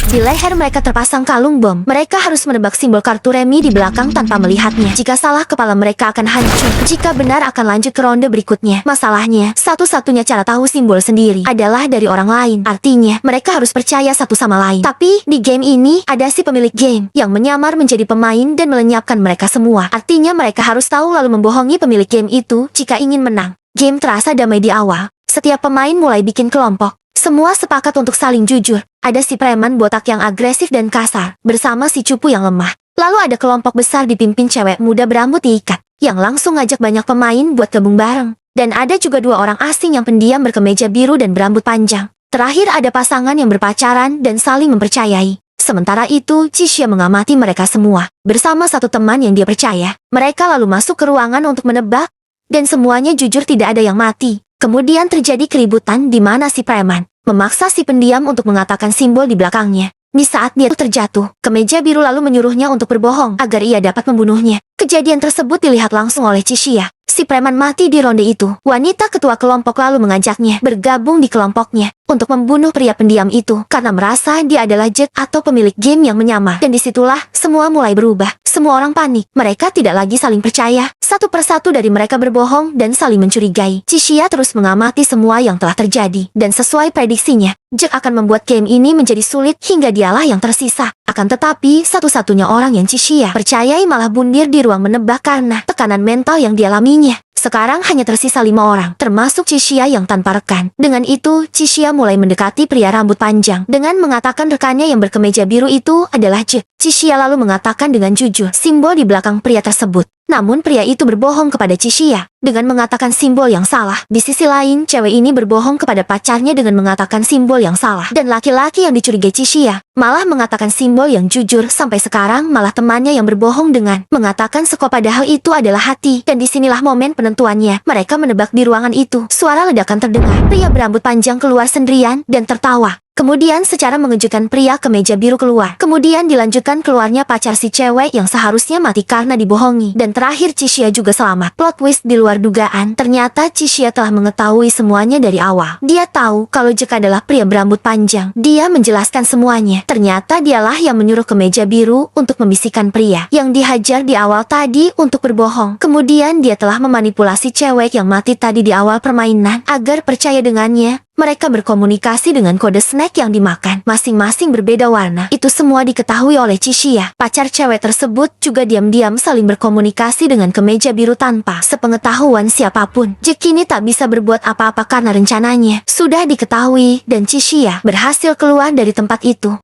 Di leher mereka terpasang kalung bom. Mereka harus menebak simbol kartu remi di belakang tanpa melihatnya. Jika salah, kepala mereka akan hancur. Jika benar, akan lanjut ke ronde berikutnya. Masalahnya, satu-satunya cara tahu simbol sendiri adalah dari orang lain. Artinya, mereka harus percaya satu sama lain. Tapi, di game ini, ada si pemilik game yang menyamar menjadi pemain dan melenyapkan mereka semua. Artinya mereka harus tahu lalu membohongi pemilik game itu jika ingin menang. Game terasa damai di awal. Setiap pemain mulai bikin kelompok. Semua sepakat untuk saling jujur. Ada si preman botak yang agresif dan kasar, bersama si cupu yang lemah. Lalu ada kelompok besar dipimpin cewek muda berambut diikat, yang langsung ngajak banyak pemain buat gabung bareng. Dan ada juga dua orang asing yang pendiam berkemeja biru dan berambut panjang. Terakhir ada pasangan yang berpacaran dan saling mempercayai. Sementara itu, Cixia mengamati mereka semua, bersama satu teman yang dia percaya. Mereka lalu masuk ke ruangan untuk menebak, dan semuanya jujur tidak ada yang mati. Kemudian terjadi keributan di mana si preman memaksa si pendiam untuk mengatakan simbol di belakangnya. Di saat dia terjatuh, kemeja biru lalu menyuruhnya untuk berbohong agar ia dapat membunuhnya. Kejadian tersebut dilihat langsung oleh Cixia. Si preman mati di ronde itu. Wanita ketua kelompok lalu mengajaknya bergabung di kelompoknya untuk membunuh pria pendiam itu karena merasa dia adalah Jack atau pemilik game yang menyamar. Dan disitulah semua mulai berubah. Semua orang panik. Mereka tidak lagi saling percaya. Satu persatu dari mereka berbohong dan saling mencurigai. Cixia terus mengamati semua yang telah terjadi. Dan sesuai prediksinya, Jack akan membuat game ini menjadi sulit hingga dialah yang tersisa. Akan tetapi, satu-satunya orang yang Cixia percayai malah bundir di ruang menebak karena tekanan mental yang dialaminya. Sekarang hanya tersisa 5 orang, termasuk Cixia yang tanpa rekan. Dengan itu, Cixia mulai mendekati pria rambut panjang dengan mengatakan rekannya yang berkemeja biru itu adalah Jack. Cixia lalu mengatakan dengan jujur simbol di belakang pria tersebut. Namun pria itu berbohong kepada Cixia dengan mengatakan simbol yang salah. Di sisi lain, cewek ini berbohong kepada pacarnya dengan mengatakan simbol yang salah. Dan laki-laki yang dicurigai Cixia malah mengatakan simbol yang jujur. Sampai sekarang malah temannya yang berbohong dengan mengatakan seko padahal itu adalah hati. Dan disinilah momen penentuannya. Mereka menebak di ruangan itu. Suara ledakan terdengar. Pria berambut panjang keluar sendirian dan tertawa. Kemudian secara mengejutkan pria kemeja biru keluar. Kemudian dilanjutkan keluarnya pacar si cewek yang seharusnya mati karena dibohongi. Dan terakhir Cixia juga selamat. Plot twist di luar dugaan. Ternyata Cixia telah mengetahui semuanya dari awal. Dia tahu kalau Jack adalah pria berambut panjang. Dia menjelaskan semuanya. Ternyata dialah yang menyuruh kemeja biru untuk membisikkan pria yang dihajar di awal tadi untuk berbohong. Kemudian dia telah memanipulasi cewek yang mati tadi di awal permainan agar percaya dengannya. Mereka berkomunikasi dengan kode snack yang dimakan. Masing-masing berbeda warna. Itu semua diketahui oleh Cixia. Pacar cewek tersebut juga diam-diam saling berkomunikasi dengan kemeja biru tanpa sepengetahuan siapapun. Jack kini tak bisa berbuat apa-apa karena rencananya sudah diketahui dan Cixia berhasil keluar dari tempat itu.